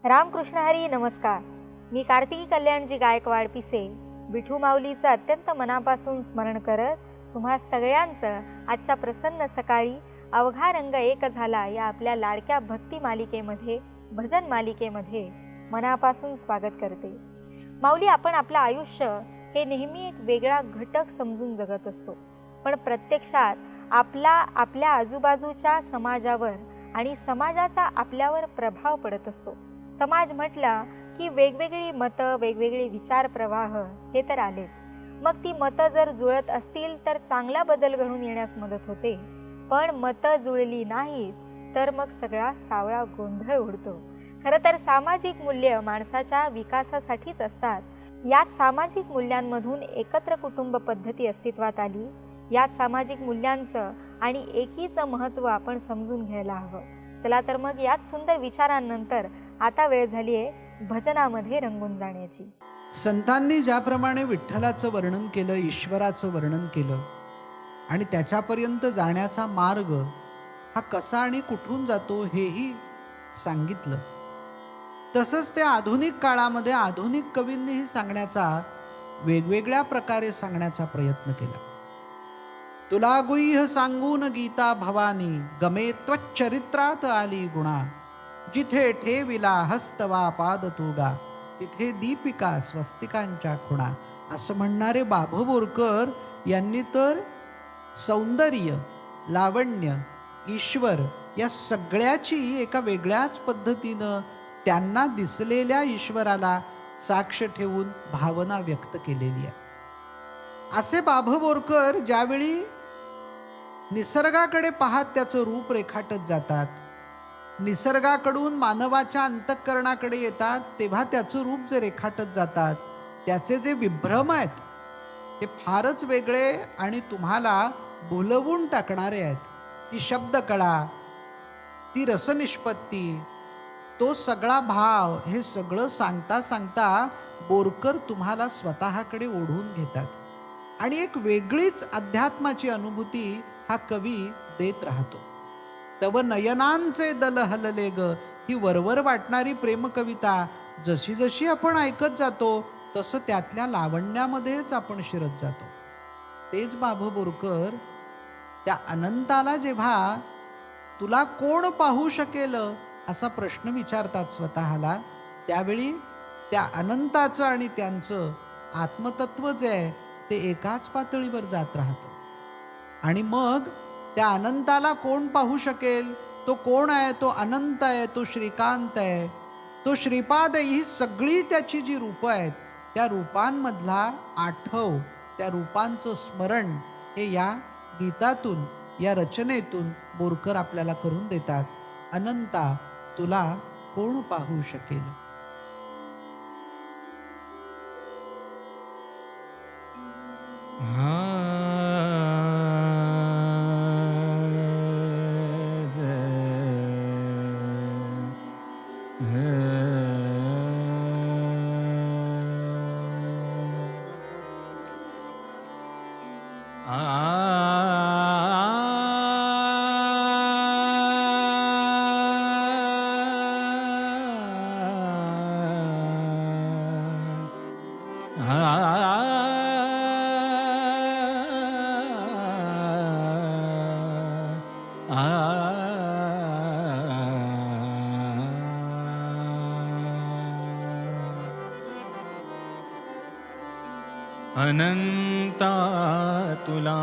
रामकृष्ण हरी नमस्कार. मी कार्तिकी कल्याणजी गायकवाड पिसे विठू माऊलीचं अत्यंत मनापासून स्मरण करत तुम्हा सगळ्यांचं आजच्या प्रसन्न सकाळी अवघा रंग एक झाला या आपल्या लाडक्या भक्ती मालिकेमध्ये भजन मालिकेमध्ये मनापासून स्वागत करते. माऊली, आपण आपलं आयुष्य हे नेहमी एक वेगळा घटक समजून जगत असतो, पण प्रत्यक्षात आपल्या आजूबाजूच्या समाजावर आणि समाजाचा आपल्यावर प्रभाव पडत असतो. समाज म्हटला की वेगवेगळी मतं, वेगवेगळे विचार प्रवाह हे तर आलेच. मग ती मतं जर जुळत असतील तर चांगला बदल घडून येण्यास मदत होते, पण मतं जुळली नाहीत तर मग सगळा सावळा गोंधळ उडतो. खरं तर सामाजिक मूल्य माणसाच्या विकासासाठीच असतात. याच सामाजिक मूल्यांमधून एकत्र कुटुंब पद्धती अस्तित्वात आली. याच सामाजिक मूल्यांचं आणि एकीचं महत्त्व आपण समजून घ्यायला हवं. चला तर मग याच सुंदर विचारांनंतर आता वेळ झाली आहे भजनामध्ये रंगून जाण्याची. संतांनी ज्याप्रमाणे विठ्ठलाचं वर्णन केलं, ईश्वराचं वर्णन केलं आणि त्याच्यापर्यंत जाण्याचा मार्ग हा कसा आणि कुठून जातो हेही सांगितलं, तसंच ते आधुनिक काळामध्ये आधुनिक कवींनीही सांगण्याचा, वेगवेगळ्या प्रकारे सांगण्याचा प्रयत्न केला. तुला गुह्य सांगून गीता भवानी, गमे त्वच्चरित्रात आली गुणा. जिथे ठेविला हस्तवा पाद तुगा, तिथे दीपिका स्वस्तिकांच्या खुणा. असं म्हणणारे बाभू बोरकर यांनी तर सौंदर्य, लावण्य, ईश्वर या सगळ्याची एका वेगळ्याच पद्धतीनं त्यांना दिसलेल्या ईश्वराला साक्ष ठेवून भावना व्यक्त केलेली आहे. असे बाभू बोरकर ज्यावेळी निसर्गाकडे पाहत त्याचं रूप रेखाटत जातात, निसर्गाकडून मानवाच्या अंतःकरणाकडे येतात, तेव्हा त्याचं रूप जे रेखाटत जातात, त्याचे जे विभ्रम आहेत ते फारच वेगळे आणि तुम्हाला बोलवून टाकणारे आहेत. ती शब्दकळा, ती रसनिष्पत्ती, तो सगळा भाव, हे सगळं सांगता सांगता बोरकर तुम्हाला स्वतःकडे ओढून घेतात आणि एक वेगळीच अध्यात्माची अनुभूती हा कवी देत राहतो. तव नयनांचे दल हलले ग, ही वरवर वाटणारी प्रेम कविता जशी जशी आपण ऐकत जातो तसं त्यातल्या लावण्यामध्येच आपण शिरत जातो. तेच बाभू बोरकर त्या अनंताला जेव्हा तुला कोण पाहू शकेल असा प्रश्न विचारतात स्वतःला, त्यावेळी त्या अनंताचं आणि त्यांचं आत्मतत्व जे आहे ते एकाच पातळीवर जात राहतं. आणि मग त्या अनंताला कोण पाहू शकेल? तो कोण आहे? तो अनंत आहे, तो श्रीकांत आहे, तो श्रीपाद आहे. ही सगळी त्याची जी रूपं आहेत त्या रूपांमधला आठव, त्या रूपांचं स्मरण हे या गीतातून, या रचनेतून बोरकर आपल्याला करून देतात. अनंता तुला कोण पाहू शकेल? अनंता तुला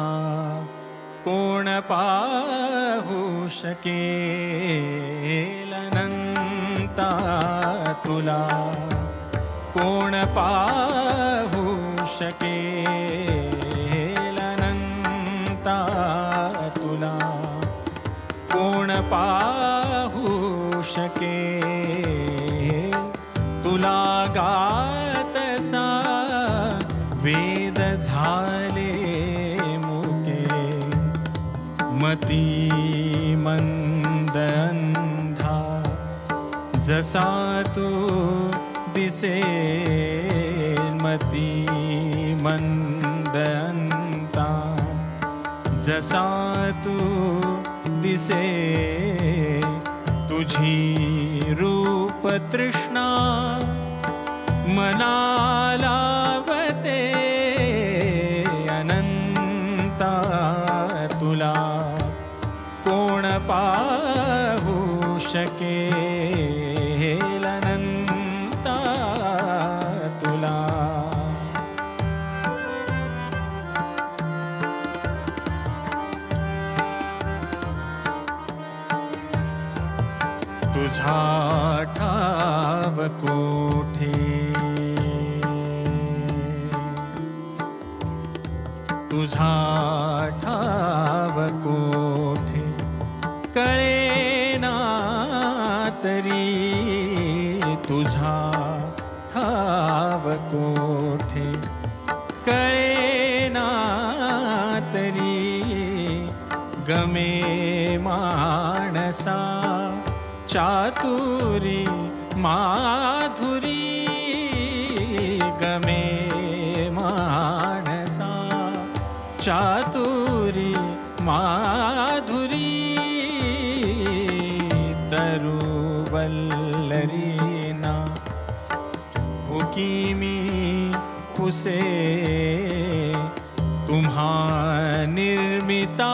कोण पाहू शकेल? अनंता तुला कोण पाहू शकेल? अनंता तुला कोण पाहू शकेल? तुला गातसा वेद झाले मुके, मती मंद अंधा जसा तू दिसेल. मती मंद अंता जसा तू दिसे, तुझी रूप तृष्णा मना लावते अनंता तुला कोण पाहू शकेल अनंता तुला. तुझा ठाव कोठे तुझा ठाव कोठे कळेना तरी तुझा ठाव कोठे कळेना तरी गमे माणसा चातुरी माधुरी गमे मानसा चातुरी माधुरी तरुवल्लरीना हुकीमी उसे तुम्हा निर्मिता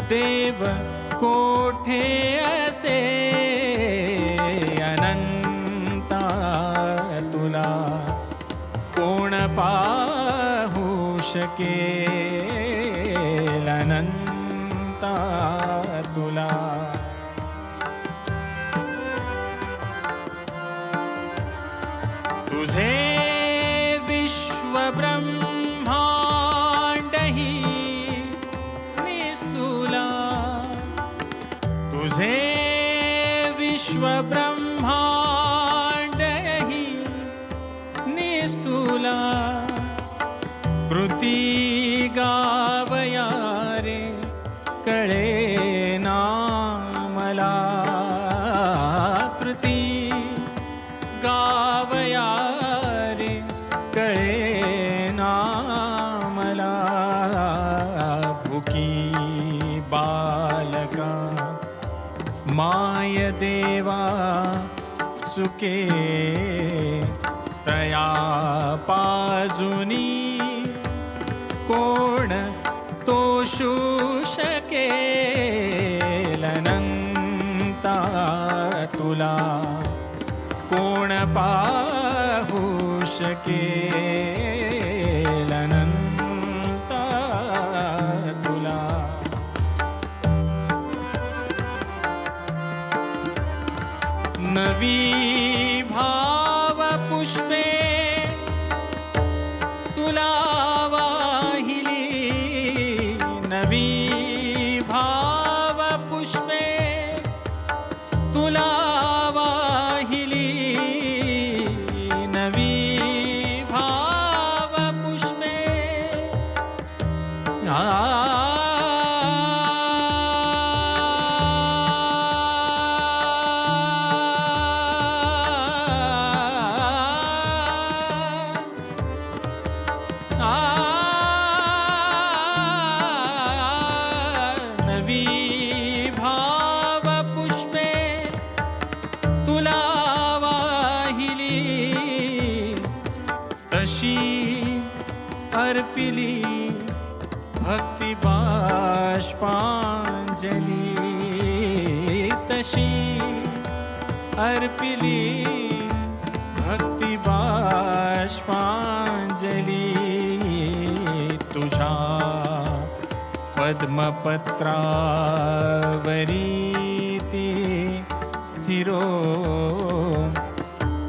देव कोठे असे अनंता तुला कोण पाहू शकेल अनंता तुला. तुझे विश्व ब्रह्मांड ही निस्तुला तुझे विश्व ब्रह्मांड ही निस्तुला कृती गावया रे कळेना मला कृती गावया रे कळेना मला भुकी बालका माय देवा चुके तया पाजुनी कोण तोषू शकेल अनंता तुला कोण पाहू शकेल अनंता तुला. नवी भाव पुष्पे तुला वाहिली नवी भाव पुष्पे तुला वाहिली नवी भाव पुष्पे नवी भाव पुष्पे तुला वाहिली तशी अर्पिली भक्ती बाष्पांजली तशी अर्पिली भक्ती बाष्पांजली तुझा पद्मपत्रावरीती स्थिरो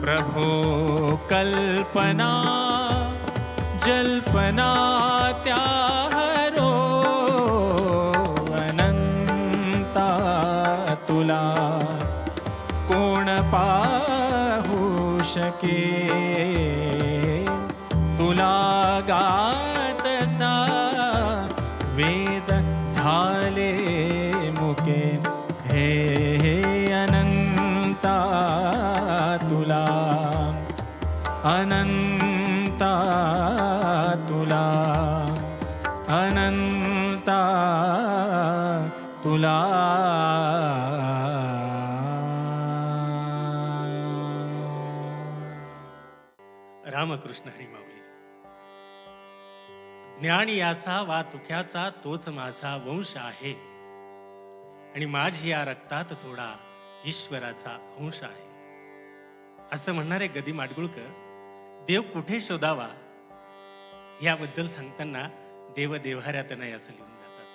प्रभो कल्पना जल्पना त्याहरो अनंता तुला कोण पाहू शके तुला गातसा वेद झाले मुके हे हे अनंता तुला अनंता तुला अनंता तुला. रामकृष्ण हरी माऊली. ज्ञान याचा वा तुक्याचा तोच माझा वंश आहे, आणि माझी या रक्तात थोडा ईश्वराचा अंश आहे, असं म्हणणारे गदी माडगुळकर देव कुठे शोधावा याबद्दल सांगताना देव देव्हाऱ्यात नाही असं लिहून जातात.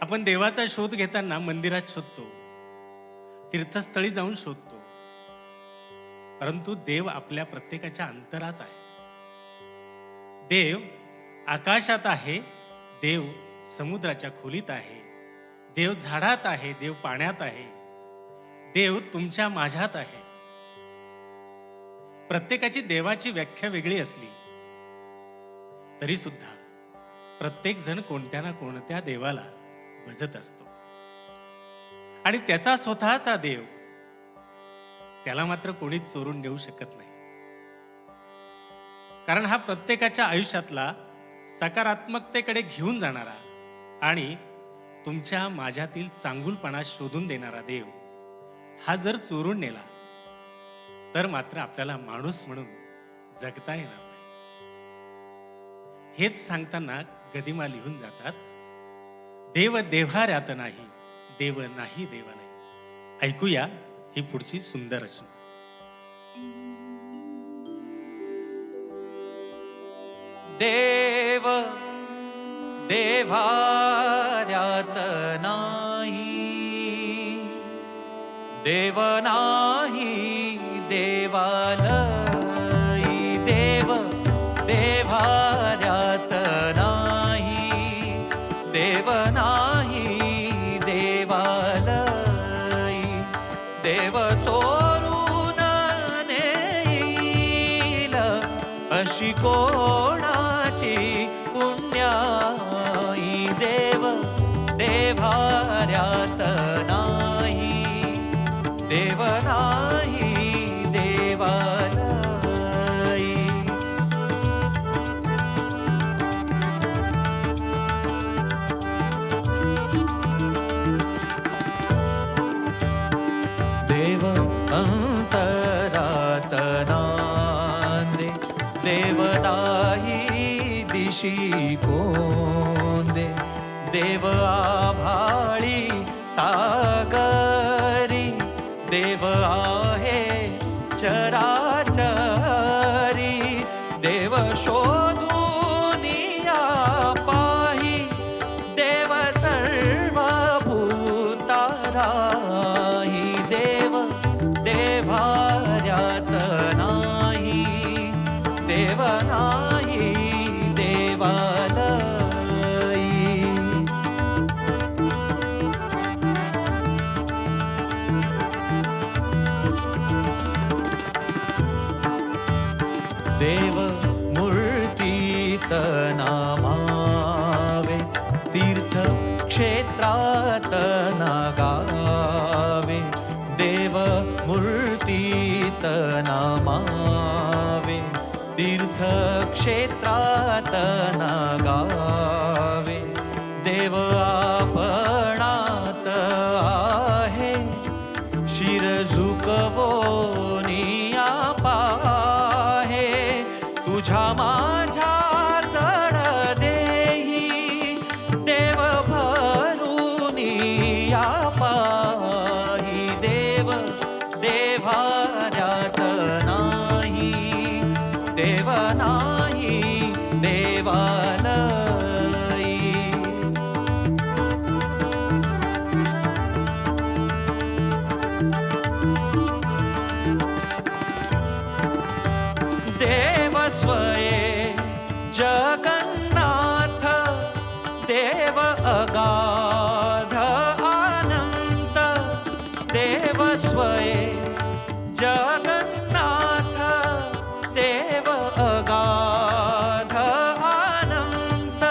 आपण देवाचा शोध घेताना मंदिरात शोधतो, तीर्थस्थळी जाऊन शोधतो, परंतु देव आपल्या प्रत्येकाच्या अंतरात आहे. देव आकाशात आहे, देव समुद्राच्या खोलीत आहे, देव झाडात आहे, देव पाण्यात आहे, देव तुमच्या माझ्यात आहे. प्रत्येकाची देवाची व्याख्या वेगळी असली तरी सुद्धा प्रत्येक जण कोणत्या ना कोणत्या देवाला भजत असतो, आणि त्याचा स्वतःचा देव त्याला मात्र कोणीच चोरून नेऊ शकत नाही. कारण हा प्रत्येकाच्या आयुष्यातला सकारात्मकतेकडे घेऊन जाणारा आणि तुमच्या माझ्यातील चांगुलपणा शोधून देणारा देव हा जर चोरून नेला तर मात्र आपल्याला माणूस म्हणून जगता येणार नाही. हेच सांगताना गदिमा लिहून जातात, देव देव्हाऱ्यात नाही, देव नाही देवालय. ऐकूया ही पुढची सुंदर रचना. देव देव्हाऱ्यात नाही, देव नाही देवालयी. देव देव्हाऱ्यात नाही, देव नाही देवालयी. देव चोरून नेईल अशी कोणाची पुण्याई. देव देव्हाऱ्यात नाही, देव नाही देवालयी. देव अंतरात नांदे, देवदाही दिशी कोंदे. देव आभाळी सागरी, देव आहे चराचरी. देव शोधून या पाही, देव सर्वभूताराही. देव देव्हाऱ्यात नाही, देव नाही देवालयी. देव मूर्तीत नामावे, तीर्थ क्षेत्रात नागावे. देव मूर्तीत नामावे, तीर्थ क्षेत्रात नागावे. देव आपणात आहे, शिर झुकवोनिया पाहे. तुझ्या माझ्या चढ देही, देव भरुनिया पाही. देव देव्हाऱ्यात नाही, देव नाही देवालयी. देव स्वये जगन्नाथ, देव अगाध अनंत. देव स्वये जगन्नाथ, देव अगाध अनंत.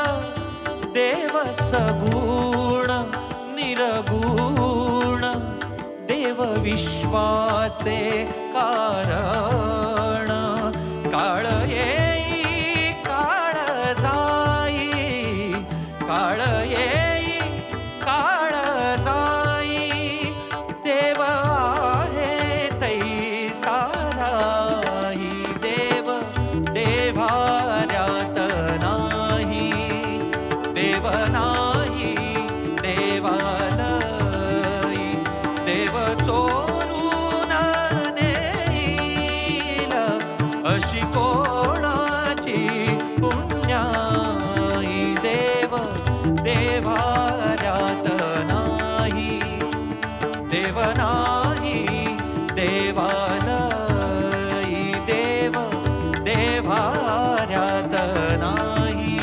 देव सगुण निरगुण, देव विश्वाचे कारण. काळ येई काळ जाई, काळ येई काळ जाई. देव आहे तैसा राई. तशी कोणाची पुण्याई देव देवाऱ्यात नाही, देव नाही देवालई, देव देवाऱ्यात नाही,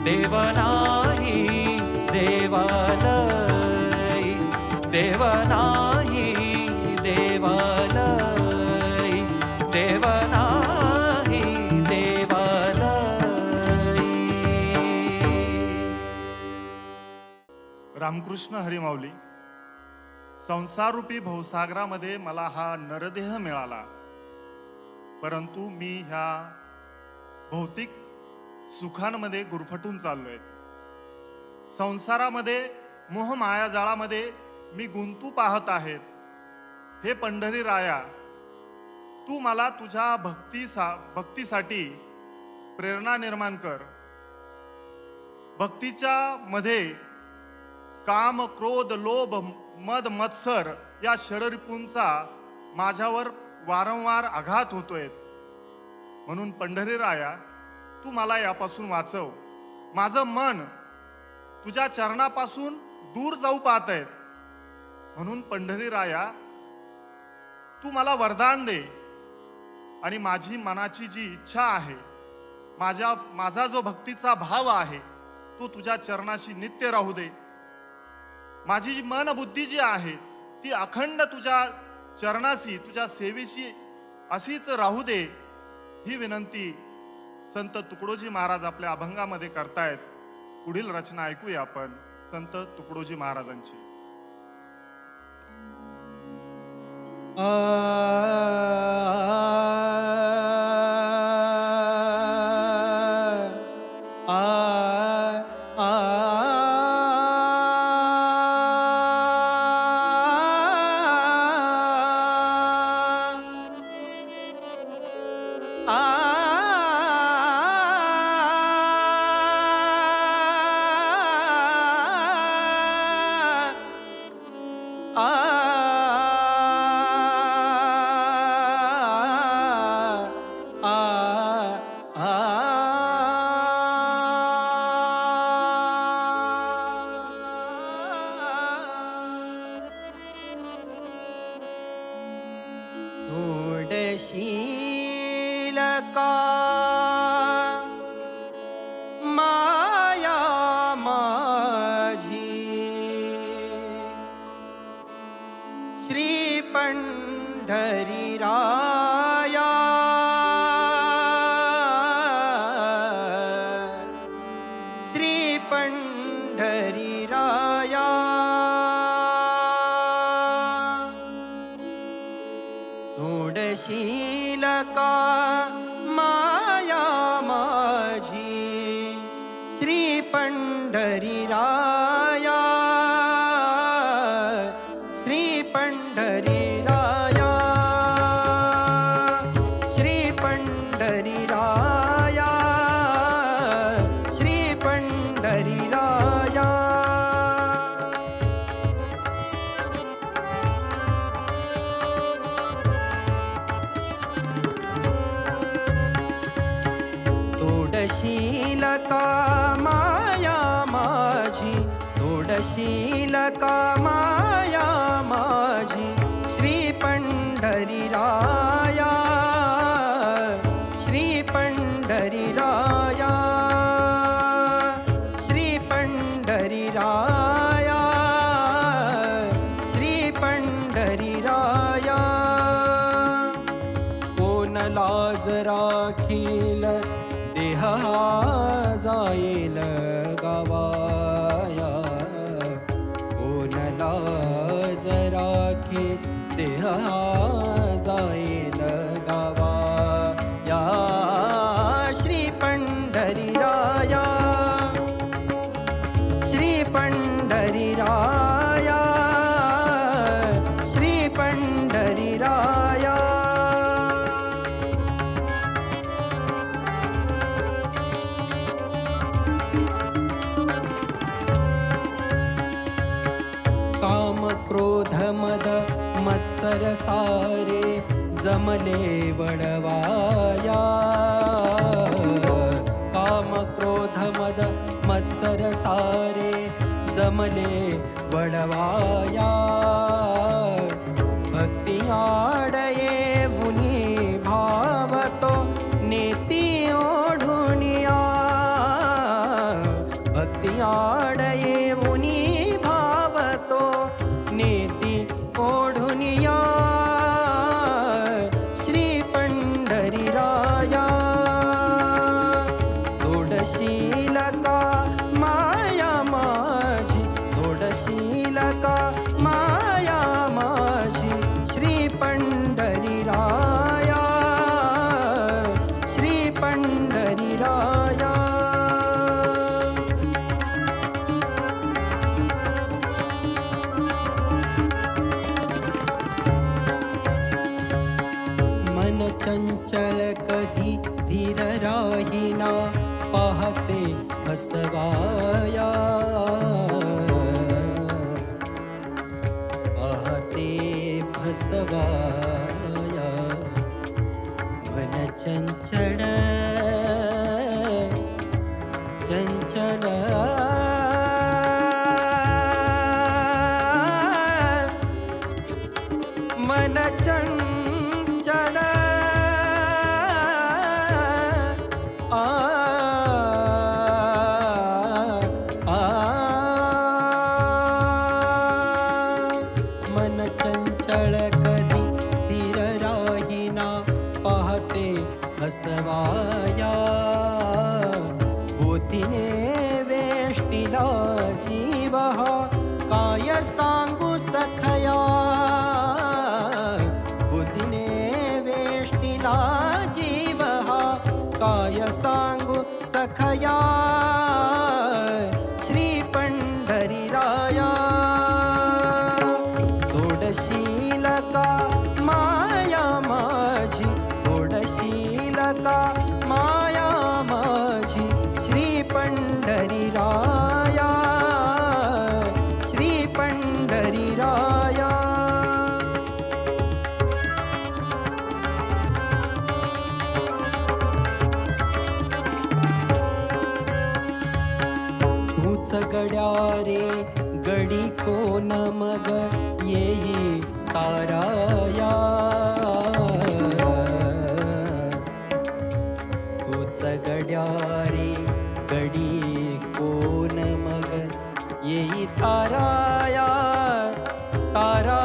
देव नाही देवालई, देव नाही देवालई, देव नाही देवालई. रामकृष्ण हरिमाऊली. संसाररूपी भवसागरामध्ये मला हा नरदेह मिळाला, परंतु मी ह्या भौतिक सुखांमध्ये गुरफटून चाललोय. संसारामध्ये मोह मायाजाळामध्ये मी गुंतू पाहत आहेत. हे पंढरी राया, तू मला तुझ्या भक्तीसाठी प्रेरणा निर्माण कर. भक्तीच्या मध्ये काम, क्रोध, लोभ, मद, मत्सर या षडरिपूंचा माझ्यावर वारंवार आघात होतोय. म्हणून पंढरी राया, तू मला यापासून वाचव. माझं मन तुझ्या चरणापासून दूर जाऊ पाहत आहे. म्हणून पंढरी राया, तू मला वरदान दे आणि माझी मनाची जी इच्छा आहे, माझा जो भक्तीचा भाव आहे, तो तुझ्या चरणाशी नित्य राहू दे. माझी जी मन बुद्धी जी आहे ती अखंड तुझ्या चरणाशी, तुझ्या सेवेशी अशीच राहू दे. ही विनंती संत तुकडोजी महाराज आपल्या अभंगामध्ये करतायत. पुढील रचना ऐकूया आपण संत तुकडोजी महाराजांची. सोडशील का माया माझी, श्री पंढरी राया, श्री पंढरी राया. सोडशील का माया माझी, श्री पंढरी राया, श्री पंढरी राया, श्री पंढरी राया, श्री पंढरी राया. सोडशील का माया माझी, सोडशील का माया माझी, श्री पंढरी राया, श्री पंढरी राया, श्री पंढरी राया, श्री पंढरी राया. कोण लाज राखील देह हा जाईल गावाया, कोण लाज राखी देह हा जाईल गावाया. श्री पंढरी राया, श्री पंढरी राया, श्री पंढरी राया. काम, क्रोध, मद, मत्सर सारे जमले वडवाया काम क्रोध मद मत्सर सारे जमले वडवाया भक्ती आडये मुनी भावतो नेती ओढुनिया भक्ती आडये मुनी भावतो नेती ओढुनिया श्री पंढरीराया सोडशील का माया माझी सोडशील का माया माझी श्री पंढरीराया श्री पंढरीराया मन चंचल कधी स्थिर राहिना पाहते हसवाया पाहते हसवाया मन चंचल चंचल मन चंचल मन चंचल कधी स्थिर राहिना पाहते हसवाया बोतीने वेष्टिला जीव हा काय सांगू सखया बोतीने वेष्टिला जीव हा काय सांगू सखया श्री पंढरीराया सोडशील का माया माझी सोडशील का माया माझी श्री पंढरीराया श्री पंढरीराया तूच गड्या रे गडी कोण मग येई ताराया तूच गड्या रे गडी कोण मग येई ताराया ताराया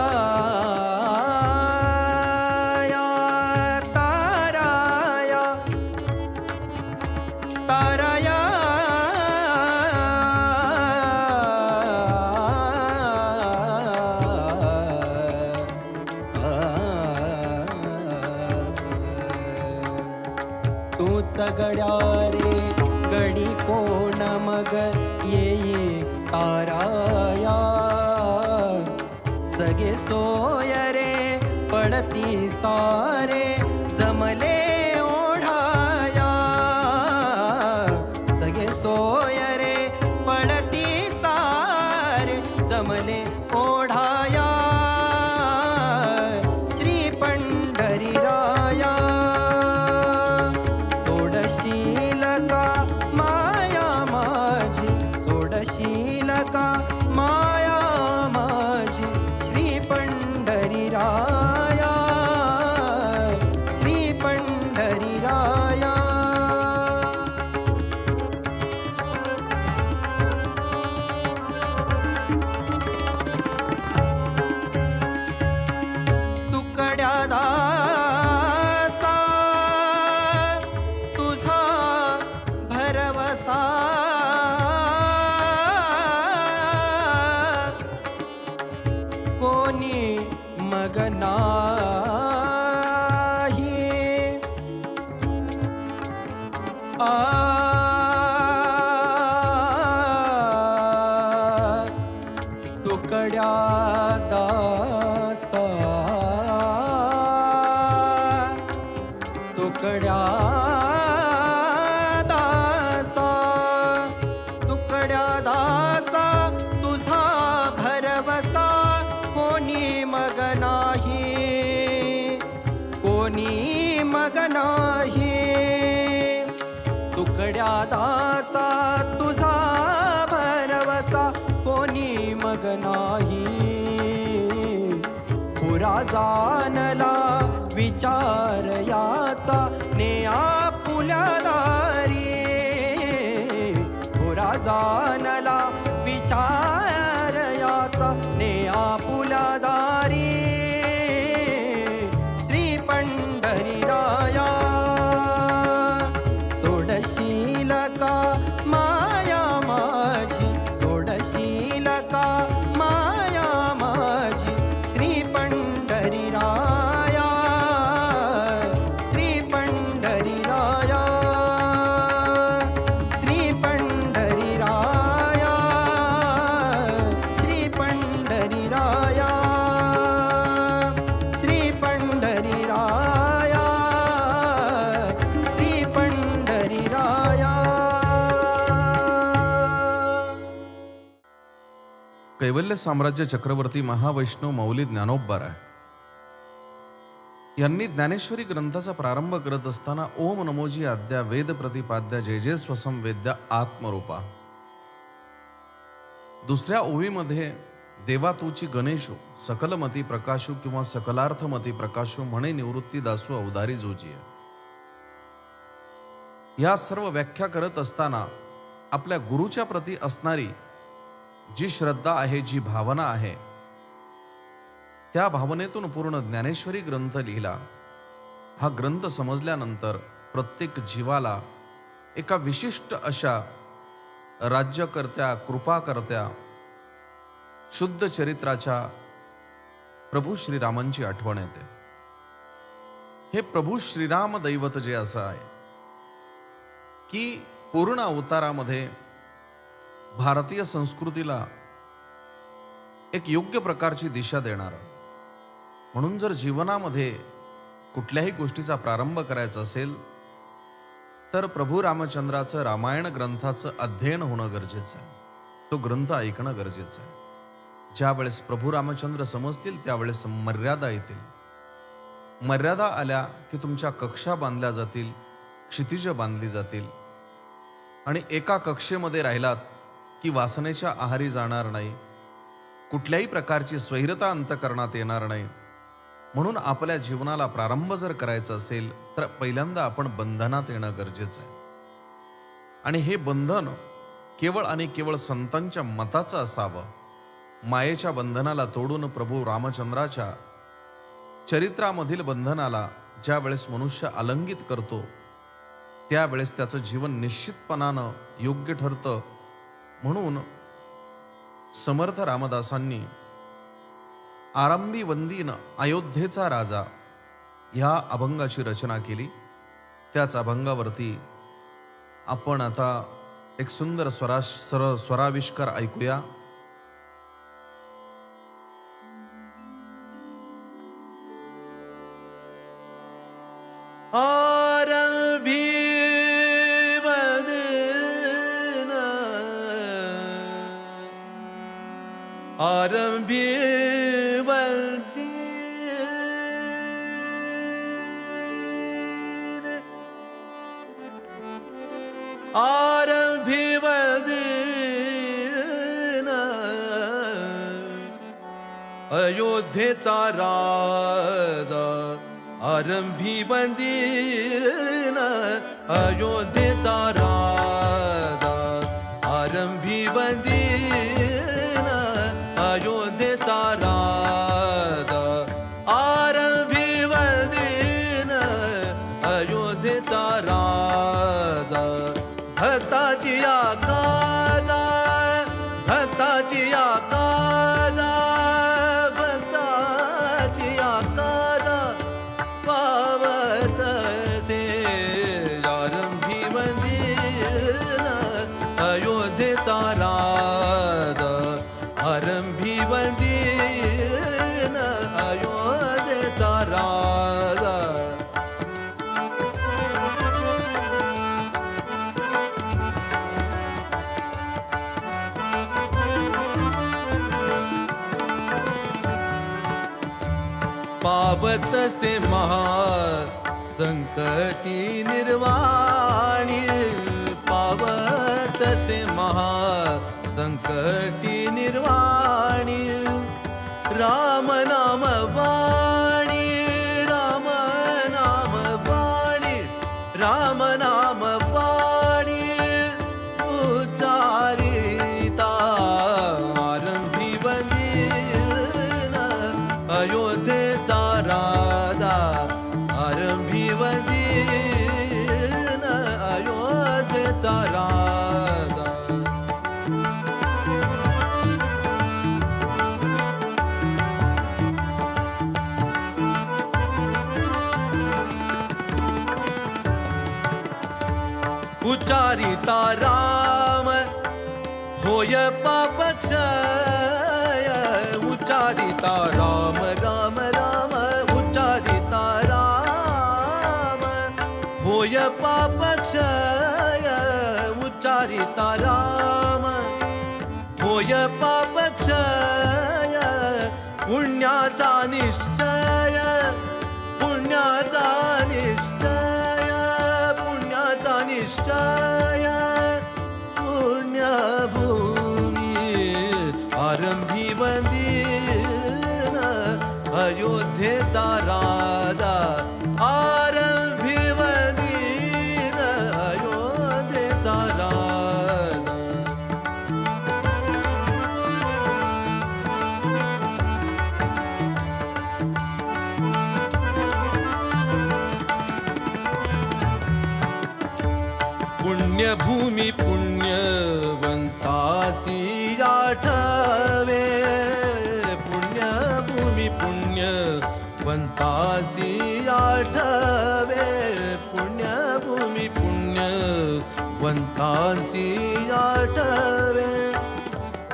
ताराया ताराया तूच गड्या रे गडी कोण मग येई ताराया सगे सोय रे पडती सारे जमले ओढाया सगे सोय रे पडती सारे जमले ओढाया श्री पंढरीराया सोडशील का माया माझी सोडशील का माया माझी श्री पंढरीराया श्री पंढरीराया तुकड्या दासा तुझा भरवसा कोणी मग नाही तुकड्या दासा तुकड्या दासा तुकड्या दासा तुझा भरवसा कोणी मग नाही कोणी मग नाही. तुकड्या दासा तुझा भरवसा कोणी मग नाही. पुरा जाणला विचार याचा ने आपुल्या दारी. पुरा जाणला विचार याचा ने आपुल्या दारी. श्री पंढरीराया सोडशील का माया माझी. सोडशील का माया माझी. श्री पंढरीराया श्री पंढरीराया श्री पंढरीराया श्री पंढरीराया श्री पंढरीराया श्री पंढरीराया. कैवल्य साम्राज्य चक्रवर्ती महावैष्णव मौली ज्ञानोबराय यांनी ज्ञानेश्वरी ग्रंथाचा प्रारंभ करत असताना ओम नमोजी आद्या वेद प्रतिपाद्या जय जय स्वसंवेद्या आत्मरूपा. दुसऱ्या ओवीमध्ये देवा तूची गणेशू सकलमती प्रकाशू किंवा सकलार्थमती प्रकाशू म्हणे निवृत्ती दासू अवधारी जोजी. या सर्व व्याख्या करत असताना आपल्या गुरुच्या प्रती असणारी जी श्रद्धा आहे, जी भावना आहे, त्या भावनेतून पूर्ण ज्ञानेश्वरी ग्रंथ लिहिला. हा ग्रंथ समजल्यानंतर प्रत्येक जीवाला एका विशिष्ट अशा राज्यकर्त्या, कृपाकर्त्या, शुद्ध चरित्राच्या प्रभू श्रीरामांची आठवण येते. हे प्रभू श्रीराम दैवत जे असं आहे की पूर्ण अवतारामध्ये भारतीय संस्कृतीला एक योग्य प्रकारची दिशा देणार. म्हणून जर जीवनामध्ये कुठल्याही गोष्टीचा प्रारंभ करायचा असेल तर प्रभू रामचंद्राचं रामायण ग्रंथाचं अध्ययन होणं गरजेचं आहे. तो ग्रंथ ऐकणं गरजेचं आहे. ज्या वेळेस प्रभू रामचंद्र समजतील त्यावेळेस मर्यादा येतील. मर्यादा आल्या की तुमच्या कक्षा बांधल्या जातील, क्षितिज बांधली जातील आणि एका कक्षेमध्ये राहिलात की वासनेच्या आहारी जाणार नाही, कुठल्याही प्रकारची स्वैरता अंतकरणात येणार नाही. म्हणून आपल्या जीवनाला प्रारंभ जर करायचा असेल तर पहिल्यांदा आपण बंधनात येणं गरजेचं आहे. आणि हे बंधन केवळ आणि केवळ संतांच्या मताचं असावं. मायेच्या बंधनाला तोडून प्रभू रामचंद्राच्या चरित्रामधील बंधनाला ज्या वेळेस मनुष्य आलंगित करतो त्यावेळेस त्याचं जीवन निश्चितपणानं योग्य ठरतं. म्हणून समर्थ रामदासांनी आरंभी वंदीन अयोध्येचा राजा ह्या अभंगाची रचना केली. त्याच अभंगावरती आपण आता एक सुंदर स्वराविष्कार ऐकूया. आरंभी वदन आरंभी वदन आरंभी वदन अयोध्येचा राजा आरंभी वंदीन अयोध्येचा राजा आरंभी वंदीन अयोध्येचा राजा आरंभी वंदीन अयोध्येचा राजा भक्ताची आकाजा भक्ताची आकाजा भक्ताची आकाजा पावत से आरंभी वंदीन पावतसे महा संकटी निर्वाणी पावतसे महा संकटी निर्वाणी राम नाम वाणी राम नाम वाणी राम नाम वाणी उच्चारिता आरंभी वंदीन अयोध्येचा राजा आरंभी वंदीन अयोध्येचा राजा उच्चारिता राम होय पापक्षय उच्चारिता राम राम राम उच्चारिता राम होय पापक्षय उच्चारिता राम होय पापक्षय पुण्याचा निश्चय पुण्याचा निश्चय पुण्याचा निश्चय पुण्यभूमी आरंभी वंदीन अयोध्येचा राजा आरंभी वंदीन अयोध्येचा राजा पुण्यभूमी पुण्यवंतासी आठवे पुण्यभूमी पुण्यवंतासी आठवे पुण्यभूमी पुण्यवंतासी आठवे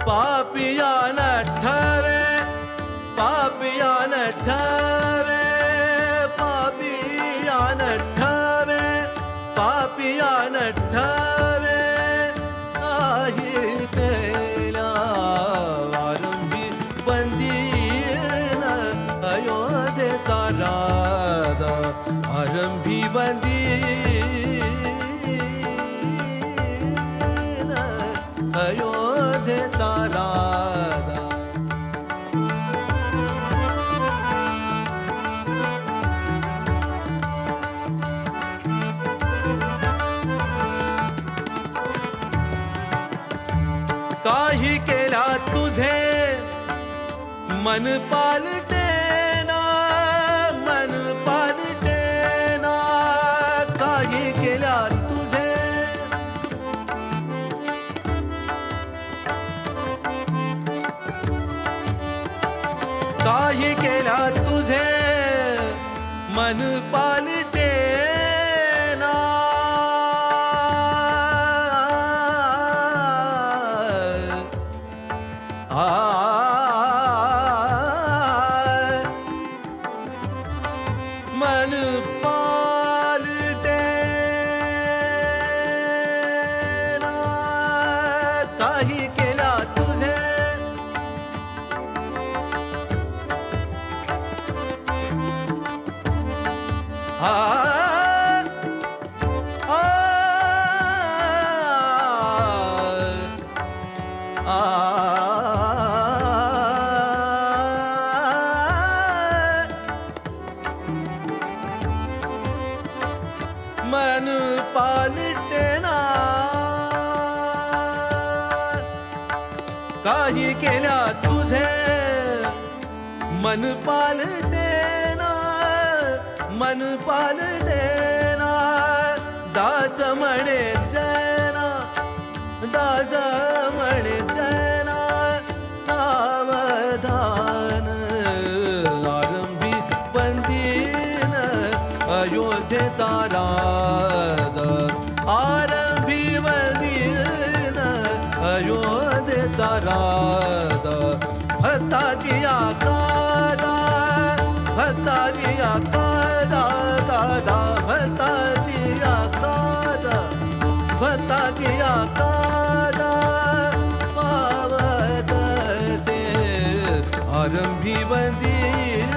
पापिया नठवे पापिया नठवे पापिया नठवे पापिया नठवे काही केला आरंभी बंदीन अयोध्येचा राजा आरंभी बंदीन अयोध्येचा राजा काही केला तुझे मन पालटेना मन पालटेना काही केला तुझे काही केला तुझे मन पालटेना मन पालटेना काही केला तुझे मन पालटेना काही केल्या तुझे मन पालटेना मन पालटेना दास म्हणे जना दास म्हणे जना सावधान आरंभी बंदीन अयोध्येचा राजा आरंभी बंदीन अयोध्येचा राजा भक्ताची आकादा भक्ताची आकादा कादा भक्ताची आकादा भक्ताची आकादा पावतसे आरंभी बंदीन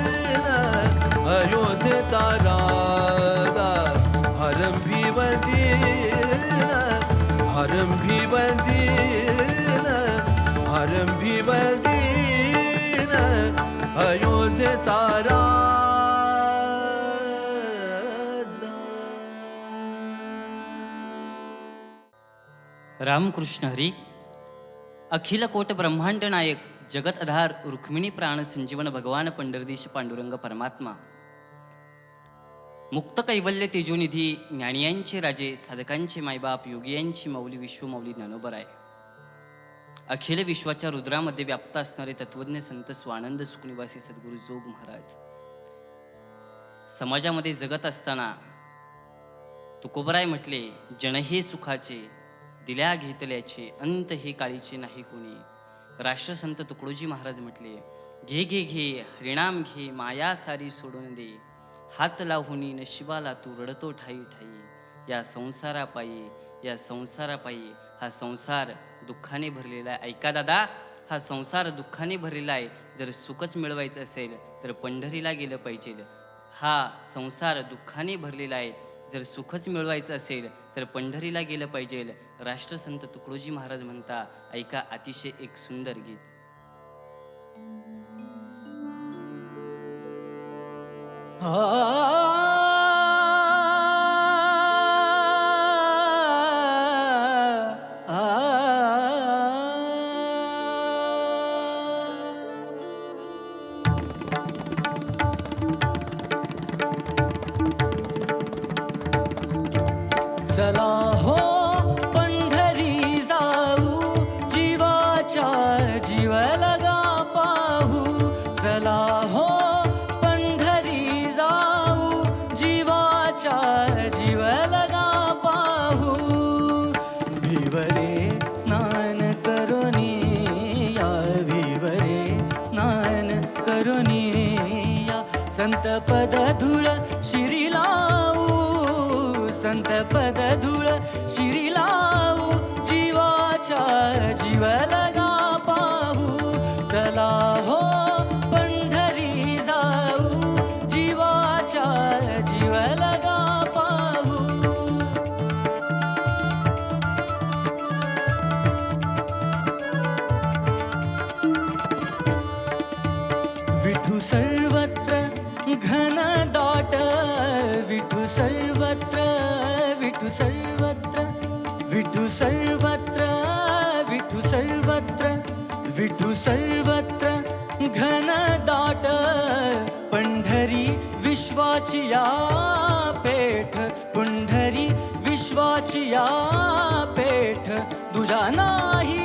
अयोध्येचा राजा आरंभी वंदीन आरंभी वंदीन आरंभी वंदीन अयोध्येचा राजा. रामकृष्ण हरी. अखिल कोट ब्रह्मांड नायक जगत आधार रुक्मिणी प्राण संजीवन भगवान पंढरदीश पांडुरंग परमात्मा, मुक्त कैवल्य तेजोनिधी ज्ञानियांचे राजे साधकांचे मायबाप योगियांची माऊली विश्वमाऊली ज्ञानोबराय, अखिल विश्वाच्या रुद्रामध्ये व्याप्त असणारे तत्वज्ञ संत स्वानंद सुखनिवासी सद्गुरू जोग महाराज, समाजामध्ये जगत असताना तुकोबराय म्हटले, जन हे सुखाचे दिल्या घेतल्याचे अंत हे काळीचे नाही कोणी. राष्ट्रसंत तुकडोजी महाराज म्हटले, घे घे घे हरिणाम घे माया सारी सोडून दे, हात लावूनी नशिबाला तू रडतो ठाई ठाई. या संसारापायी हा संसार दुःखाने भरलेला आहे. ऐका दादा, हा संसार दुःखाने भरलेला आहे. जर सुखच मिळवायचं असेल तर पंढरीला गेलं पाहिजे. हा संसार दुःखाने भरलेला आहे. जर सुखच मिळवायचं असेल तर पंढरीला गेलं पाहिजे. राष्ट्रसंत तुकडोजी महाराज म्हणता, ऐका अतिशय एक सुंदर गीत. चला हो पंढरी जाऊ, जीवाच्या जीव लगा पाहू. चला हो पंढरी जाऊ, जीवाच्या जीव लगा पाहू. भिवरे स्नान करुनी या, भिवरे स्नान करुनी या, संत पद धूळ शिरी लावू, संत पद धूळ शिरी लावू, जीवाच्या जीव लगा पाहू. चला हो पंढरी जाऊ, जीवाच्या जीव लगा पाहू. विठू सर्वत्र घन दाट, विठू सर्वत्र, विठू सर्वत्र, विठू सर्वत्र, विठू सर्वत्र, विठू सर्वत्र घन दाट. पंढरी विश्वाची या पेठ, पंढरी विश्वाची या पेठ. दुजा नाही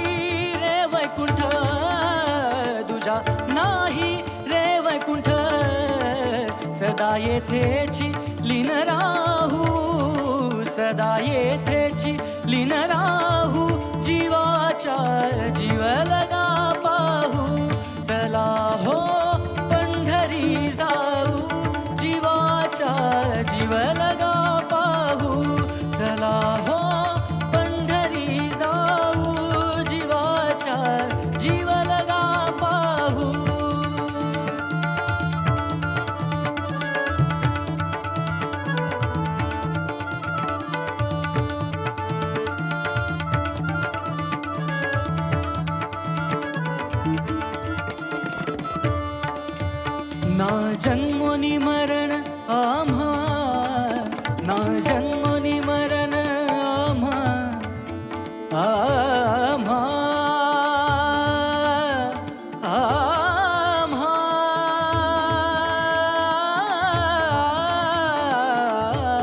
रे वैकुंठ, दुजा नाही रे वैकुंठ. सदा येथेची लीन राहू, सदा येथेची लीन राहू, जीवाच्या जीव लगा पाहू. चला हो पंढरी जाऊ, जीवाच्या जीव लगा पाहू. चला हो पंढरी जाऊ, जीवाच्या जीव लगा पाहू. ना जन्मोनी मरण आम्हा, ना जन्मोनी मरण आम्हा, आम्हा,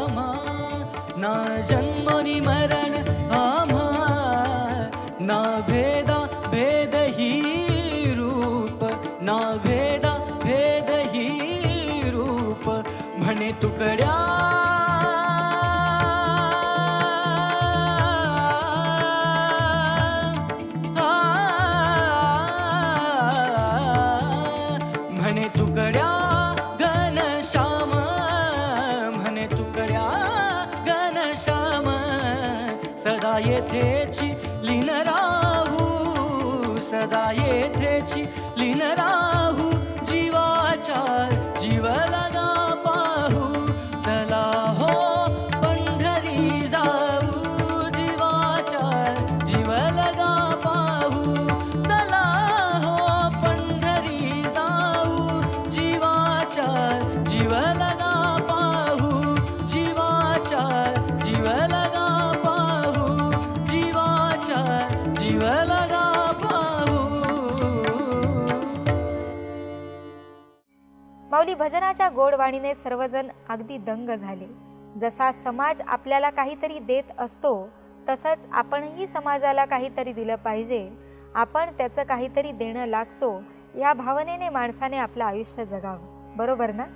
आम्हा, ना जन्मोनी मरण आम्हा. ना भेदा भेद ही रूप, ना भेदा भेद ही रूप. म्हणे तुकड्या म्हणे तुकड्या घनश्याम, म्हणे तुकड्या घनश्याम. सदा येथेची लीन राहू, सदा येथेची लीन राहू, जीवाच्या जीव लगा पाहू. माऊली भजनाच्या गोडवाणीने सर्वजण अगदी दंग झाले. जसा समाज आपल्याला काहीतरी देत असतो तसंच आपणही समाजाला काहीतरी दिलं पाहिजे, आपण त्याचं काहीतरी देणं लागतो, या भावनेने माणसाने आपलं आयुष्य जगावं. बरोबर ना?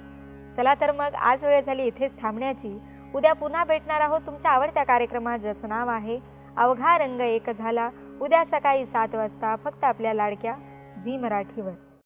चला तर मग आज वेळ झाली इथेच थांबण्याची. उद्या पुन्हा भेटणार आहोत तुमच्या आवडत्या कार्यक्रमात, ज्याचं नाव आहे अवघा रंग एक झाला. उद्या सकाळी 7 वाजता फक्त आपल्या लाडक्या झी मराठीवर.